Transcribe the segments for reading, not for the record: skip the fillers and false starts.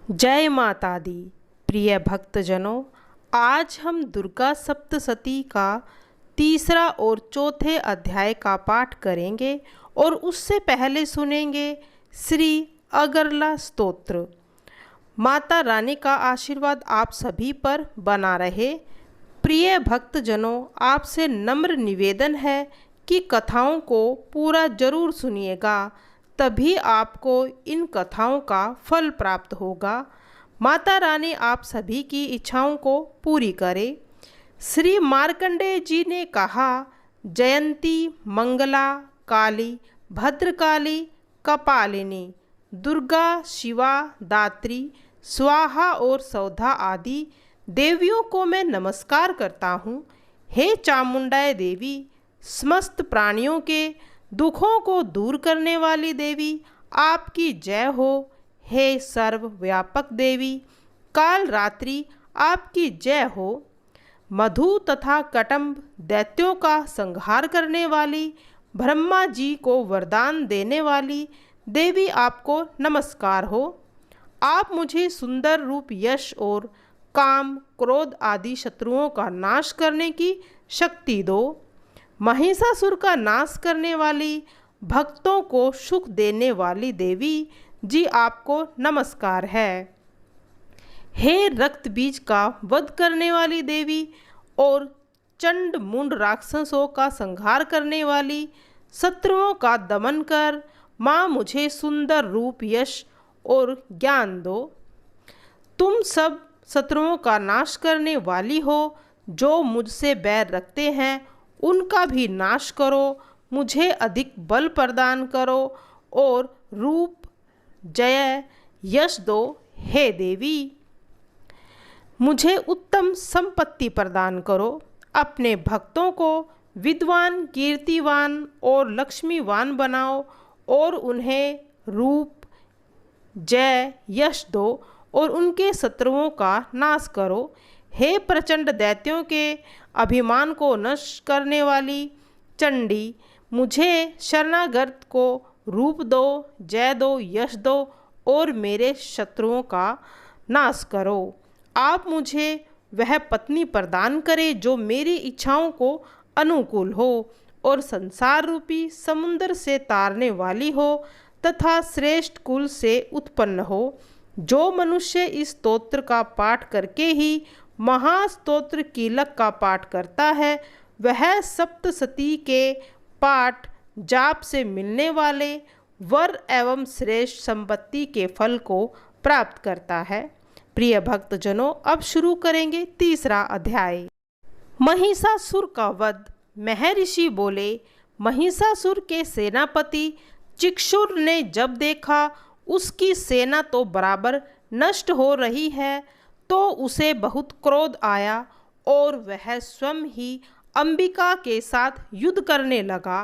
जय माता दी। प्रिय भक्तजनों, आज हम दुर्गा सप्तशती का तीसरा और चौथे अध्याय का पाठ करेंगे और उससे पहले सुनेंगे श्री अगरला स्तोत्र। माता रानी का आशीर्वाद आप सभी पर बना रहे। प्रिय भक्तजनों, आपसे नम्र निवेदन है कि कथाओं को पूरा जरूर सुनिएगा, तभी आपको इन कथाओं का फल प्राप्त होगा। माता रानी आप सभी की इच्छाओं को पूरी करे। श्री मार्कंडेय जी ने कहा, जयंती मंगला काली भद्रकाली कपालिनी दुर्गा शिवा दात्री स्वाहा और सौधा आदि देवियों को मैं नमस्कार करता हूँ। हे चामुंडाए देवी, समस्त प्राणियों के दुखों को दूर करने वाली देवी, आपकी जय हो। हे सर्वव्यापक देवी, काल रात्रि आपकी जय हो। मधु तथा कटम्ब दैत्यों का संहार करने वाली, ब्रह्मा जी को वरदान देने वाली देवी, आपको नमस्कार हो। आप मुझे सुंदर रूप, यश और काम क्रोध आदि शत्रुओं का नाश करने की शक्ति दो। महिषासुर का नाश करने वाली, भक्तों को सुख देने वाली देवी जी, आपको नमस्कार है। हे रक्त बीज का वध करने वाली देवी और चंड मुंड राक्षसों का संहार करने वाली, शत्रुओं का दमन कर माँ मुझे सुंदर रूप, यश और ज्ञान दो। तुम सब शत्रुओं का नाश करने वाली हो। जो मुझसे बैर रखते हैं उनका भी नाश करो। मुझे अधिक बल प्रदान करो और रूप, जय, यश दो। हे देवी, मुझे उत्तम संपत्ति प्रदान करो। अपने भक्तों को विद्वान, कीर्तिवान और लक्ष्मीवान बनाओ और उन्हें रूप, जय, यश दो और उनके शत्रुओं का नाश करो। हे प्रचंड दैत्यों के अभिमान को नष्ट करने वाली चंडी, मुझे शरणागत को रूप दो, जय दो, यश दो और मेरे शत्रुओं का नाश करो। आप मुझे वह पत्नी प्रदान करें जो मेरी इच्छाओं को अनुकूल हो और संसार रूपी समुद्र से तारने वाली हो तथा श्रेष्ठ कुल से उत्पन्न हो। जो मनुष्य इस स्तोत्र का पाठ करके ही महास्तोत्र कीलक का पाठ करता है, वह सप्तशती के पाठ जाप से मिलने वाले वर एवं श्रेष्ठ संपत्ति के फल को प्राप्त करता है। प्रिय भक्तजनों, अब शुरू करेंगे तीसरा अध्याय। महिषासुर का वध। महर्षि बोले, महिषासुर के सेनापति चिक्षुर ने जब देखा उसकी सेना तो बराबर नष्ट हो रही है, तो उसे बहुत क्रोध आया और वह स्वयं ही अंबिका के साथ युद्ध करने लगा।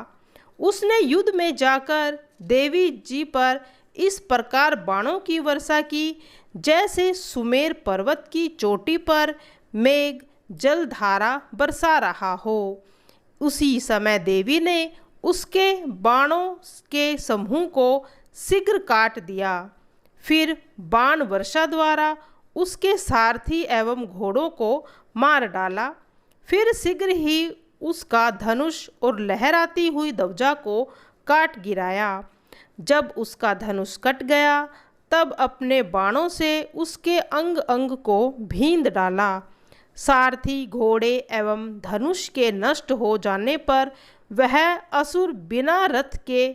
उसने युद्ध में जाकर देवी जी पर इस प्रकार बाणों की वर्षा की, जैसे सुमेर पर्वत की चोटी पर मेघ जलधारा बरसा रहा हो। उसी समय देवी ने उसके बाणों के समूह को शीघ्र काट दिया। फिर बाण वर्षा द्वारा उसके सारथी एवं घोड़ों को मार डाला। फिर शीघ्र ही उसका धनुष और लहराती हुई ध्वजा को काट गिराया। जब उसका धनुष कट गया, तब अपने बाणों से उसके अंग अंग को भींद डाला। सारथी, घोड़े एवं धनुष के नष्ट हो जाने पर वह असुर बिना रथ के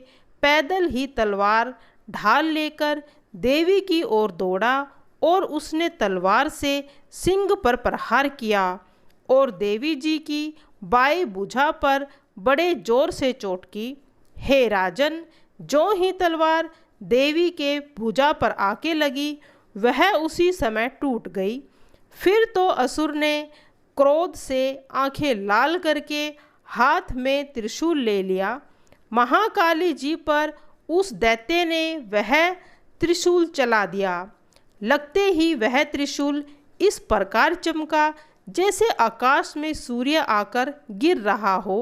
पैदल ही तलवार ढाल लेकर देवी की ओर दौड़ा और उसने तलवार से सिंह पर प्रहार किया और देवी जी की बाएं भुजा पर बड़े जोर से चोट की। हे राजन, जो ही तलवार देवी के भुजा पर आके लगी, वह उसी समय टूट गई। फिर तो असुर ने क्रोध से आंखें लाल करके हाथ में त्रिशूल ले लिया। महाकाली जी पर उस दैत्य ने वह त्रिशूल चला दिया। लगते ही वह त्रिशूल इस प्रकार चमका जैसे आकाश में सूर्य आकर गिर रहा हो।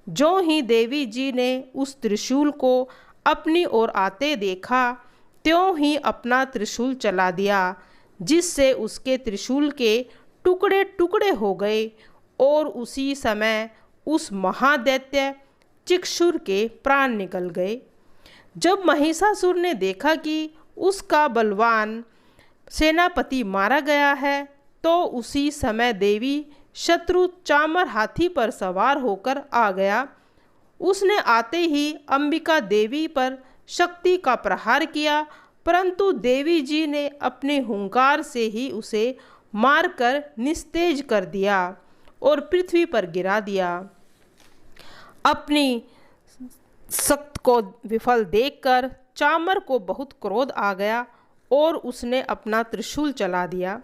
जो ही देवी जी ने उस त्रिशूल को अपनी ओर आते देखा, त्यों ही अपना त्रिशूल चला दिया, जिससे उसके त्रिशूल के टुकड़े टुकड़े हो गए। और उसी समय उस महादैत्य चिक्षुर के प्राण निकल गए। जब महिषासुर ने देखा कि उसका बलवान सेनापति मारा गया है, तो उसी समय देवी शत्रु चामर हाथी पर सवार होकर आ गया। उसने आते ही अंबिका देवी पर शक्ति का प्रहार किया, परंतु देवी जी ने अपने हुंकार से ही उसे मारकर निस्तेज कर दिया और पृथ्वी पर गिरा दिया। अपनी शक्ति को विफल देखकर चामर को बहुत क्रोध आ गया और उसने अपना त्रिशूल चला दिया।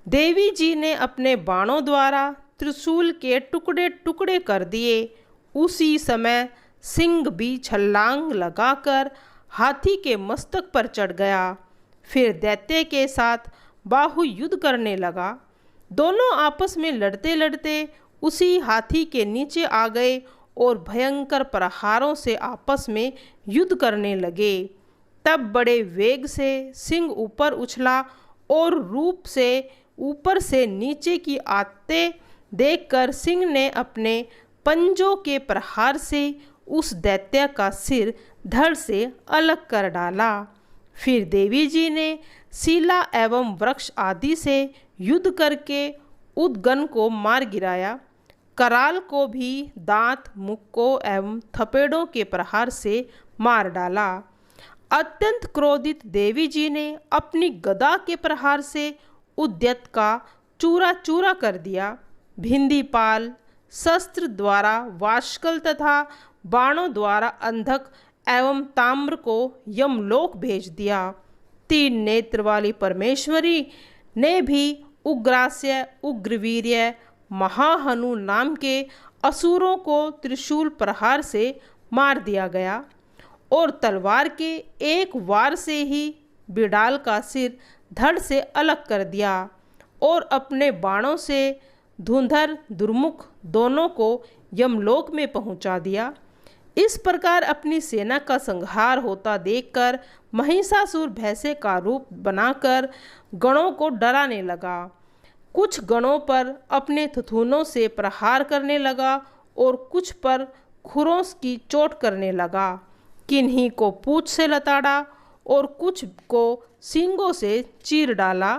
देवी जी ने अपने बाणों द्वारा त्रिशूल के टुकड़े टुकड़े कर दिए। उसी समय सिंह भी छलांग लगाकर हाथी के मस्तक पर चढ़ गया। फिर दैत्य के साथ बाहु युद्ध करने लगा। दोनों आपस में लड़ते लड़ते उसी हाथी के नीचे आ गए और भयंकर प्रहारों से आपस में युद्ध करने लगे। तब बड़े वेग से सिंह ऊपर उछला और रूप से ऊपर से नीचे की आते देखकर सिंह ने अपने पंजों के प्रहार से उस दैत्य का सिर धड़ से अलग कर डाला। फिर देवी जी ने शिला एवं वृक्ष आदि से युद्ध करके उद्गन को मार गिराया। कराल को भी दांत, मुक्कों एवं थपेड़ों के प्रहार से मार डाला। अत्यंत क्रोधित देवी जी ने अपनी गदा के प्रहार से उद्यत का चूरा चूरा कर दिया। भिंदीपाल शस्त्र द्वारा वाष्कल तथा बाणों द्वारा अंधक एवं ताम्र को यमलोक भेज दिया। 3 नेत्र वाली परमेश्वरी ने भी उग्रास्य, उग्रवीर्य, महाहनु नाम के असुरों को त्रिशूल प्रहार से मार दिया गया और तलवार के एक वार से ही बिडाल का सिर धड़ से अलग कर दिया और अपने बाणों से धुंधर दुर्मुख दोनों को यमलोक में पहुंचा दिया। इस प्रकार अपनी सेना का संहार होता देखकर महिषासुर भैंसे का रूप बनाकर गणों को डराने लगा। कुछ गणों पर अपने थुथुनों से प्रहार करने लगा और कुछ पर खुरों की चोट करने लगा। किन्हीं को पूंछ से लताड़ा और कुछ को सींगों से चीर डाला।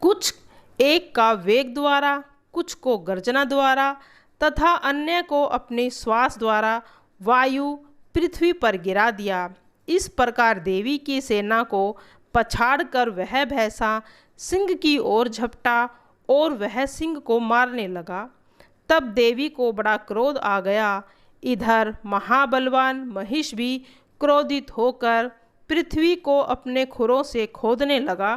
कुछ एक का वेग द्वारा, कुछ को गर्जना द्वारा तथा अन्य को अपने श्वास द्वारा वायु पृथ्वी पर गिरा दिया। इस प्रकार देवी की सेना को पछाड़कर वह भैंसा सिंह की ओर झपटा और वह सिंह को मारने लगा। तब देवी को बड़ा क्रोध आ गया। इधर महाबलवान महिष भी क्रोधित होकर पृथ्वी को अपने खुरों से खोदने लगा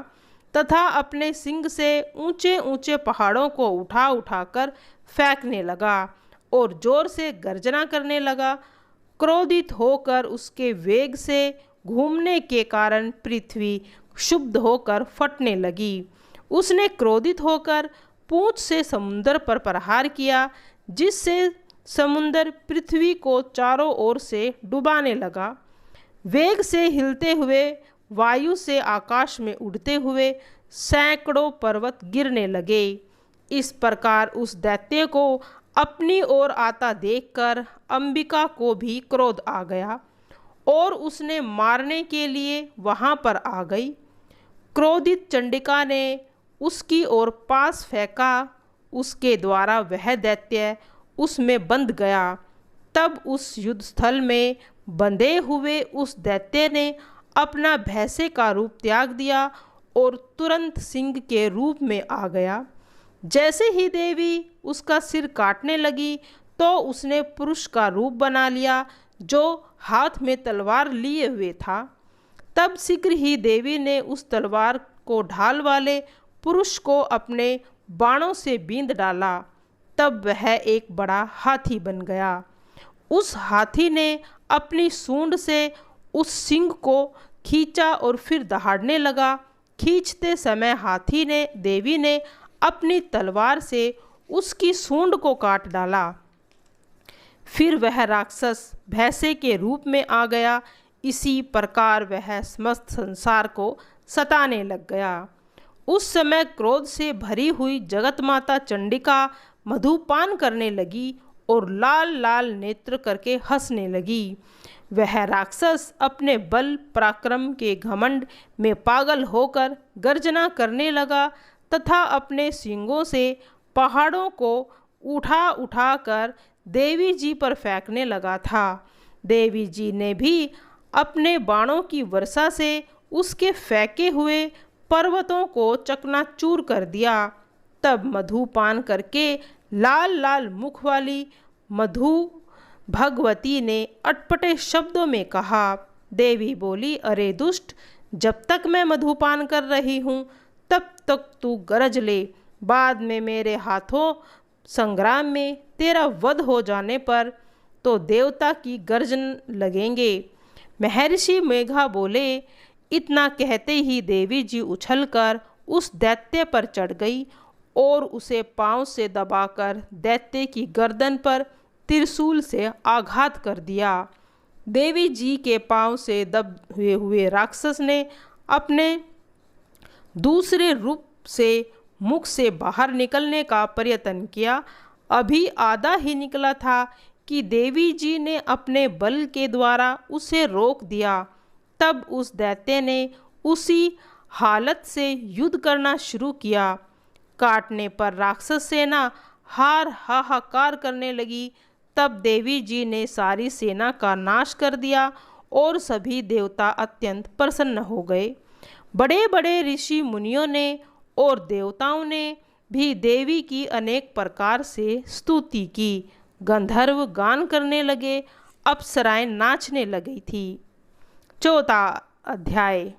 तथा अपने सिंग से ऊंचे ऊंचे पहाड़ों को उठा उठाकर फेंकने लगा और जोर से गर्जना करने लगा। क्रोधित होकर उसके वेग से घूमने के कारण पृथ्वी क्षुब्ध होकर फटने लगी। उसने क्रोधित होकर पूंछ से समुद्र पर प्रहार किया, जिससे समुद्र पृथ्वी को चारों ओर से डुबाने लगा। वेग से हिलते हुए वायु से आकाश में उड़ते हुए सैकड़ों पर्वत गिरने लगे। इस प्रकार उस दैत्य को अपनी ओर आता देखकर अंबिका को भी क्रोध आ गया और उसने मारने के लिए वहां पर आ गई। क्रोधित चंडिका ने उसकी ओर पास फेंका। उसके द्वारा वह दैत्य उसमें बंध गया। तब उस युद्ध स्थल में बंधे हुए उस दैत्य ने अपना भैंसे का रूप त्याग दिया और तुरंत सिंह के रूप में आ गया। जैसे ही देवी उसका सिर काटने लगी तो उसने पुरुष का रूप बना लिया, जो हाथ में तलवार लिए हुए था। तब शीघ्र ही देवी ने उस तलवार को ढाल वाले पुरुष को अपने बाणों से बींध डाला। तब वह एक बड़ा हाथी बन गया। उस हाथी ने अपनी सूंड से उस सिंह को खींचा और फिर दहाड़ने लगा। खींचते समय हाथी ने देवी ने अपनी तलवार से उसकी सूंड को काट डाला। फिर वह राक्षस भैंसे के रूप में आ गया। इसी प्रकार वह समस्त संसार को सताने लग गया। उस समय क्रोध से भरी हुई जगत माता चंडिका मधुपान करने लगी और लाल लाल नेत्र करके हंसने लगी। वह राक्षस अपने बल पराक्रम के घमंड में पागल होकर गर्जना करने लगा तथा अपने सींगों से पहाड़ों को उठा उठा कर देवी जी पर फेंकने लगा था। देवी जी ने भी अपने बाणों की वर्षा से उसके फेंके हुए पर्वतों को चकनाचूर कर दिया। तब मधुपान करके लाल लाल मुख वाली मधु भगवती ने अटपटे शब्दों में कहा। देवी बोली, अरे दुष्ट, जब तक मैं मधुपान कर रही हूँ तब तक तू गरज ले, बाद में मेरे हाथों संग्राम में तेरा वध हो जाने पर तो देवता की गर्जन लगेंगे। महर्षि मेघा बोले। इतना कहते ही देवी जी उछलकर उस दैत्य पर चढ़ गई और उसे पांव से दबाकर दैत्य की गर्दन पर त्रिशूल से आघात कर दिया। देवी जी के पांव से दबे हुए राक्षस ने अपने दूसरे रूप से मुख से बाहर निकलने का प्रयत्न किया। अभी आधा ही निकला था कि देवी जी ने अपने बल के द्वारा उसे रोक दिया। तब उस दैत्य ने उसी हालत से युद्ध करना शुरू किया। काटने पर राक्षस सेना हाहाकार करने लगी। तब देवी जी ने सारी सेना का नाश कर दिया और सभी देवता अत्यंत प्रसन्न हो गए। बड़े बड़े ऋषि मुनियों ने और देवताओं ने भी देवी की अनेक प्रकार से स्तुति की। गंधर्व गान करने लगे, अप्सराएं नाचने लगी थी। चौथा अध्याय।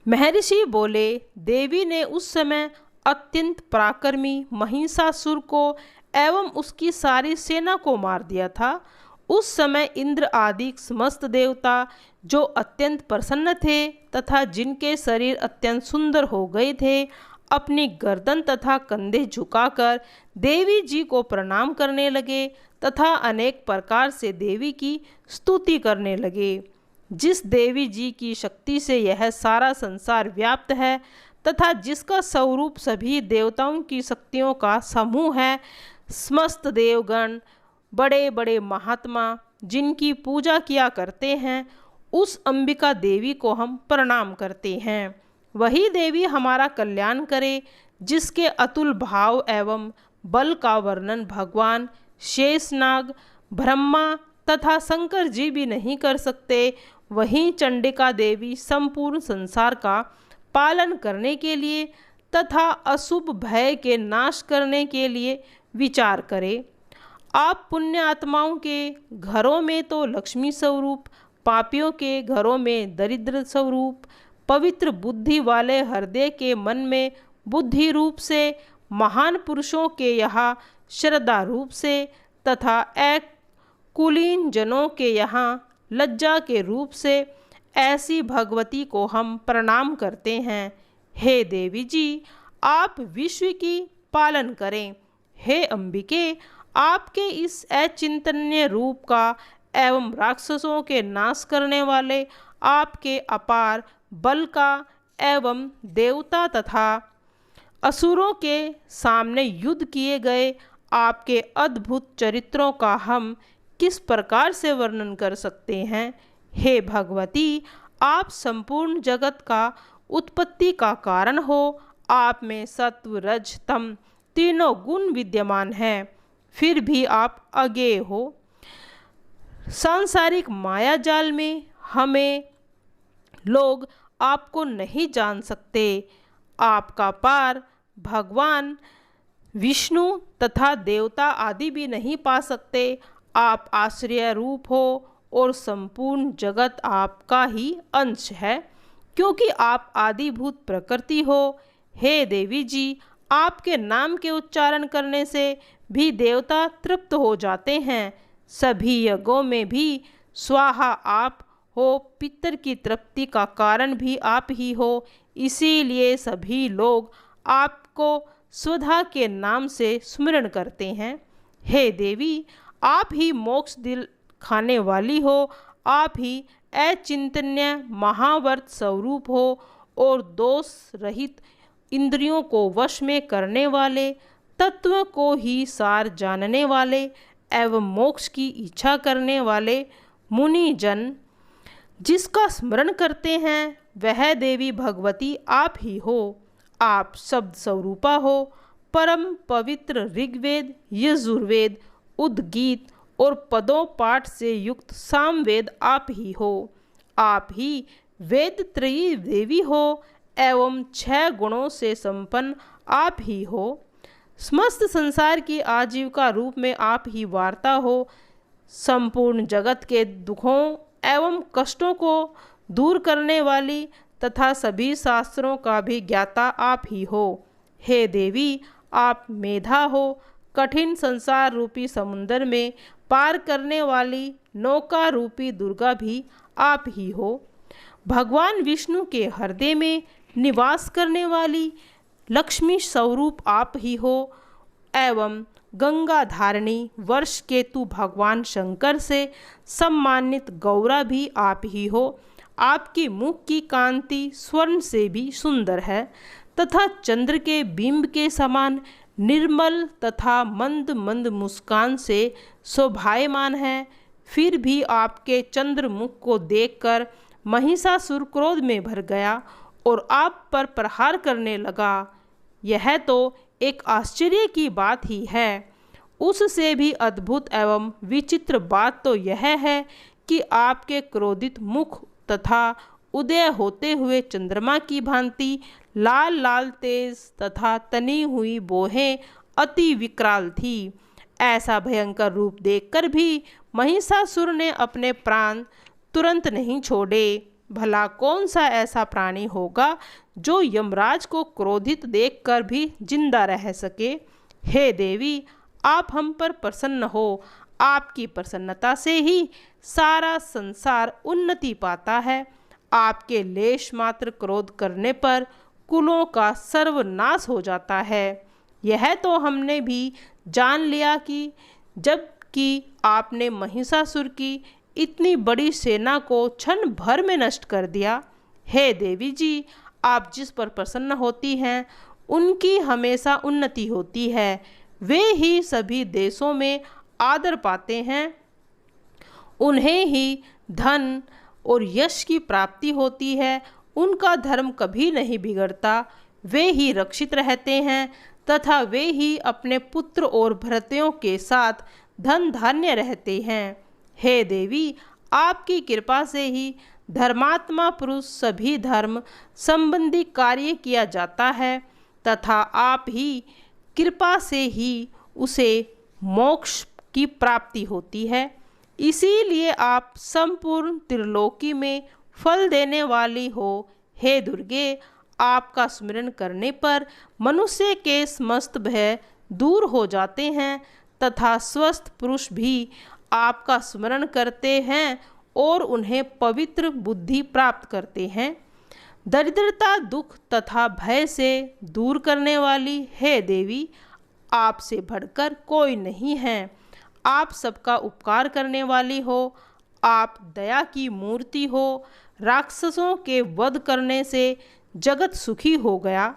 महर्षि बोले, देवी ने उस समय अत्यंत पराक्रमी महिषासुर को एवं उसकी सारी सेना को मार दिया था। उस समय इंद्र आदि समस्त देवता जो अत्यंत प्रसन्न थे तथा जिनके शरीर अत्यंत सुंदर हो गए थे, अपनी गर्दन तथा कंधे झुकाकर देवी जी को प्रणाम करने लगे तथा अनेक प्रकार से देवी की स्तुति करने लगे। जिस देवी जी की शक्ति से यह सारा संसार व्याप्त है तथा जिसका स्वरूप सभी देवताओं की शक्तियों का समूह है, समस्त देवगण, बड़े बड़े महात्मा जिनकी पूजा किया करते हैं, उस अंबिका देवी को हम प्रणाम करते हैं। वही देवी हमारा कल्याण करे, जिसके अतुल भाव एवं बल का वर्णन भगवान शेषनाग, ब्रह्मा तथा शंकर जी भी नहीं कर सकते। वहीं चंडिका देवी संपूर्ण संसार का पालन करने के लिए तथा अशुभ भय के नाश करने के लिए विचार करे। आप पुण्य आत्माओं के घरों में तो लक्ष्मी स्वरूप, पापियों के घरों में दरिद्र स्वरूप, पवित्र बुद्धि वाले हृदय के मन में बुद्धि रूप से, महान पुरुषों के यहाँ श्रद्धा रूप से तथा एक कुलीन जनों के यहाँ लज्जा के रूप से ऐसी भगवती को हम प्रणाम करते हैं। हे देवी जी, आप विश्व की पालन करें। हे अंबिके, आपके इस अचिंतनीय रूप का एवं राक्षसों के नाश करने वाले आपके अपार बल का एवं देवता तथा असुरों के सामने युद्ध किए गए आपके अद्भुत चरित्रों का हम किस प्रकार से वर्णन कर सकते हैं। हे भगवती, आप संपूर्ण जगत का उत्पत्ति का कारण हो। आप में सत्व रज तम तीनों गुण विद्यमान हैं, फिर भी आप अज्ञेय हो। सांसारिक माया जाल में हमें लोग आपको नहीं जान सकते। आपका पार भगवान विष्णु तथा देवता आदि भी नहीं पा सकते। आप आश्रय रूप हो और संपूर्ण जगत आपका ही अंश है, क्योंकि आप आदिभूत प्रकृति हो। हे देवी जी, आपके नाम के उच्चारण करने से भी देवता तृप्त हो जाते हैं। सभी यज्ञों में भी स्वाहा आप हो, पितर की तृप्ति का कारण भी आप ही हो। इसीलिए सभी लोग आपको स्वधा के नाम से स्मरण करते हैं। हे देवी, आप ही मोक्ष दिल खाने वाली हो। आप ही अचिंतन्य महावर्त स्वरूप हो और दोष रहित इंद्रियों को वश में करने वाले, तत्व को ही सार जानने वाले एवं मोक्ष की इच्छा करने वाले मुनि जन जिसका स्मरण करते हैं वह देवी भगवती आप ही हो। आप शब्द स्वरूपा हो। परम पवित्र ऋग्वेद, यजुर्वेद, उद्गीत और पदों पाठ से युक्त सामवेद आप ही हो। आप ही वेद त्रयी देवी हो एवं 6 गुणों से संपन्न आप ही हो। समस्त संसार की आजीविका रूप में आप ही वार्ता हो। संपूर्ण जगत के दुखों एवं कष्टों को दूर करने वाली तथा सभी शास्त्रों का भी ज्ञाता आप ही हो। हे देवी, आप मेधा हो। कठिन संसार रूपी समुद्र में पार करने वाली नौका रूपी दुर्गा भी आप ही हो। भगवान विष्णु के हृदय में निवास करने वाली लक्ष्मी स्वरूप आप ही हो एवं गंगा धारणी वर्ष केतु भगवान शंकर से सम्मानित गौरा भी आप ही हो। आपकी मुख की कांति स्वर्ण से भी सुंदर है तथा चंद्र के बिंब के समान निर्मल तथा मंद मंद मुस्कान से शोभायमान है। फिर भी आपके चंद्र मुख को देखकर महिषासुर क्रोध में भर गया और आप पर प्रहार करने लगा। यह तो एक आश्चर्य की बात ही है। उससे भी अद्भुत एवं विचित्र बात तो यह है कि आपके क्रोधित मुख तथा उदय होते हुए चंद्रमा की भांति लाल लाल तेज तथा तनी हुई बोहें अति विकराल थी। ऐसा भयंकर रूप देखकर भी महिषासुर ने अपने प्राण तुरंत नहीं छोड़े। भला कौन सा ऐसा प्राणी होगा जो यमराज को क्रोधित देखकर भी जिंदा रह सके। हे देवी, आप हम पर प्रसन्न हो। आपकी प्रसन्नता से ही सारा संसार उन्नति पाता है। आपके लेश मात्र क्रोध करने पर कुलों का सर्वनाश हो जाता है। यह तो हमने भी जान लिया कि जबकि आपने महिषासुर की इतनी बड़ी सेना को क्षण भर में नष्ट कर दिया। हे देवी जी, आप जिस पर प्रसन्न होती हैं उनकी हमेशा उन्नति होती है। वे ही सभी देशों में आदर पाते हैं। उन्हें ही धन और यश की प्राप्ति होती है। उनका धर्म कभी नहीं बिगड़ता। वे ही रक्षित रहते हैं तथा वे ही अपने पुत्र और भृत्यों के साथ धन धान्य रहते हैं। हे देवी, आपकी कृपा से ही धर्मात्मा पुरुष सभी धर्म संबंधी कार्य किया जाता है तथा आप ही कृपा से ही उसे मोक्ष की प्राप्ति होती है। इसीलिए आप संपूर्ण त्रिलोकी में फल देने वाली हो। हे दुर्गे, आपका स्मरण करने पर मनुष्य के समस्त भय दूर हो जाते हैं तथा स्वस्थ पुरुष भी आपका स्मरण करते हैं और उन्हें पवित्र बुद्धि प्राप्त करते हैं। दरिद्रता, दुख तथा भय से दूर करने वाली हे देवी, आपसे बढ़कर कोई नहीं है। आप सबका उपकार करने वाली हो। आप दया की मूर्ति हो। राक्षसों के वध करने से जगत सुखी हो गया।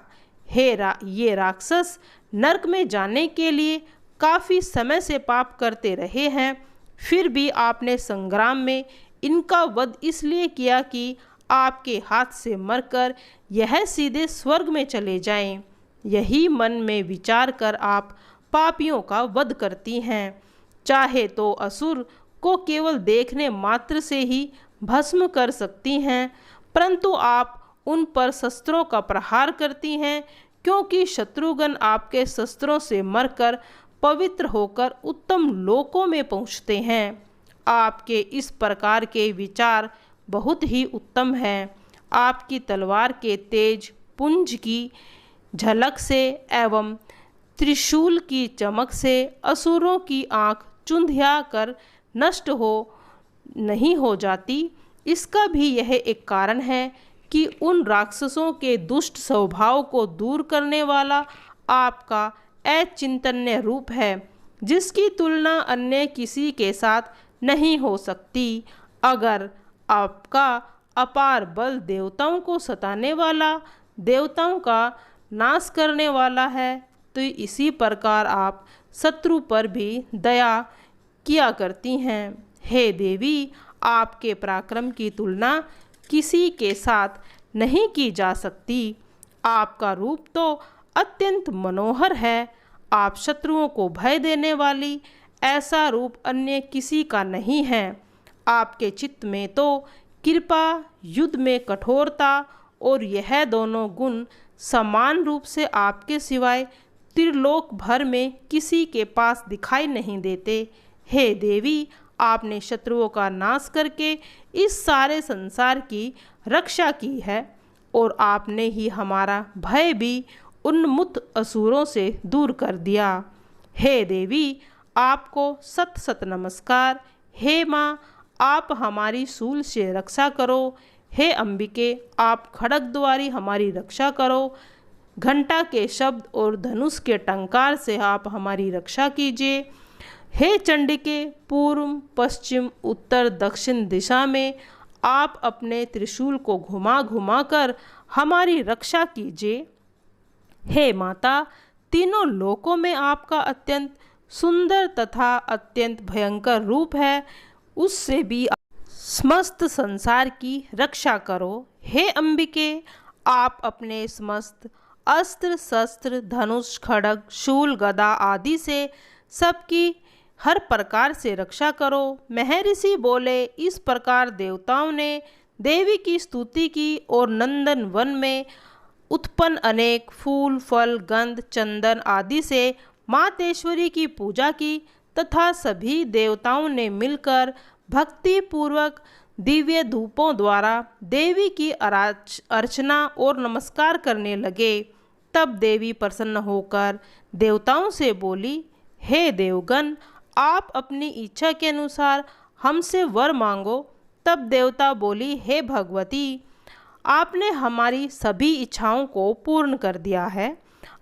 ये राक्षस नरक में जाने के लिए काफ़ी समय से पाप करते रहे हैं। फिर भी आपने संग्राम में इनका वध इसलिए किया कि आपके हाथ से मरकर यह सीधे स्वर्ग में चले जाएं। यही मन में विचार कर आप पापियों का वध करती हैं। चाहे तो असुर को केवल देखने मात्र से ही भस्म कर सकती हैं, परंतु आप उन पर शस्त्रों का प्रहार करती हैं, क्योंकि शत्रुघ्न आपके शस्त्रों से मरकर पवित्र होकर उत्तम लोकों में पहुँचते हैं। आपके इस प्रकार के विचार बहुत ही उत्तम हैं। आपकी तलवार के तेज पुंज की झलक से एवं त्रिशूल की चमक से असुरों की आँख चुंधिया कर नष्ट नहीं हो जाती। इसका भी यह एक कारण है कि उन राक्षसों के दुष्ट स्वभाव को दूर करने वाला आपका अचिंतन्य रूप है, जिसकी तुलना अन्य किसी के साथ नहीं हो सकती। अगर आपका अपार बल देवताओं को सताने वाला, देवताओं का नाश करने वाला है, तो इसी प्रकार आप शत्रु पर भी दया किया करती हैं। हे देवी, आपके पराक्रम की तुलना किसी के साथ नहीं की जा सकती। आपका रूप तो अत्यंत मनोहर है। आप शत्रुओं को भय देने वाली, ऐसा रूप अन्य किसी का नहीं है। आपके चित्त में तो कृपा, युद्ध में कठोरता और यह दोनों गुण समान रूप से आपके सिवाय त्रिलोक भर में किसी के पास दिखाई नहीं देते। हे देवी, आपने शत्रुओं का नाश करके इस सारे संसार की रक्षा की है और आपने ही हमारा भय भी उन्मुक्त असुरों से दूर कर दिया। हे देवी, आपको सत सत नमस्कार। हे माँ, आप हमारी शूल से रक्षा करो। हे अंबिके, आप खड्ग द्वारी हमारी रक्षा करो। घंटा के शब्द और धनुष के टंकार से आप हमारी रक्षा कीजिए। हे चंडिके, पूर्व, पश्चिम, उत्तर, दक्षिण दिशा में आप अपने त्रिशूल को घुमा घुमा कर हमारी रक्षा कीजिए। हे माता, तीनों लोकों में आपका अत्यंत सुंदर तथा अत्यंत भयंकर रूप है, उससे भी समस्त संसार की रक्षा करो। हे अंबिके, आप अपने समस्त अस्त्र शस्त्र, धनुष, खड्ग, शूल, गदा आदि से सबकी हर प्रकार से रक्षा करो। महर्षि बोले। इस प्रकार देवताओं ने देवी की स्तुति की और नंदन वन में उत्पन्न अनेक फूल, फल, गंध, चंदन आदि से मातेश्वरी की पूजा की तथा सभी देवताओं ने मिलकर भक्ति पूर्वक दिव्य धूपों द्वारा देवी की अर्चना और नमस्कार करने लगे। तब देवी प्रसन्न होकर देवताओं से बोली, हे देवगण, आप अपनी इच्छा के अनुसार हमसे वर मांगो। तब देवता बोली, हे भगवती, आपने हमारी सभी इच्छाओं को पूर्ण कर दिया है।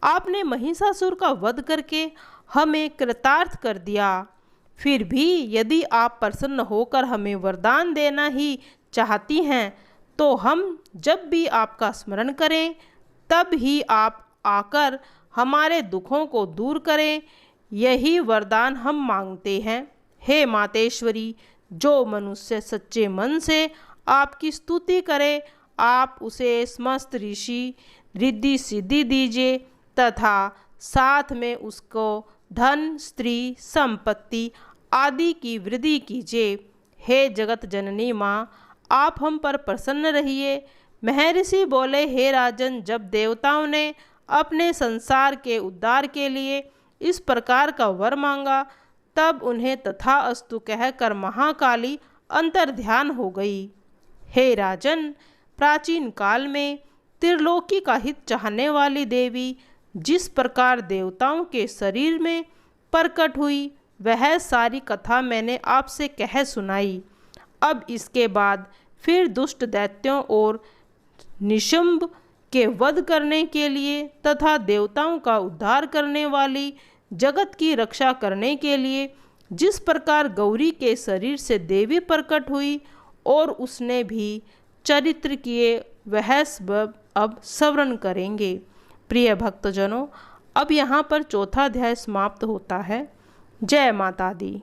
आपने महिषासुर का वध करके हमें कृतार्थ कर दिया। फिर भी यदि आप प्रसन्न होकर हमें वरदान देना ही चाहती हैं, तो हम जब भी आपका स्मरण करें तब ही आप आकर हमारे दुखों को दूर करें, यही वरदान हम मांगते हैं। हे मातेश्वरी, जो मनुष्य सच्चे मन से आपकी स्तुति करे, आप उसे समस्त ऋषि रिद्धि सिद्धि दीजिए तथा साथ में उसको धन, स्त्री, संपत्ति आदि की वृद्धि कीजिए। हे जगत जननी माँ, आप हम पर प्रसन्न रहिए। महर्षि बोले, हे राजन, जब देवताओं ने अपने संसार के उद्धार के लिए इस प्रकार का वर मांगा, तब उन्हें तथास्तु कहकर महाकाली अंतर्ध्यान हो गई। हे राजन, प्राचीन काल में त्रिलोकी का हित चाहने वाली देवी जिस प्रकार देवताओं के शरीर में प्रकट हुई, वह सारी कथा मैंने आपसे कह सुनाई। अब इसके बाद फिर दुष्ट दैत्यों और निशुंभ के वध करने के लिए तथा देवताओं का उद्धार करने वाली जगत की रक्षा करने के लिए जिस प्रकार गौरी के शरीर से देवी प्रकट हुई और उसने भी चरित्र किए, वह सब अब श्रवण करेंगे। प्रिय भक्तजनों, अब यहाँ पर चौथा अध्याय समाप्त होता है। जय माता दी।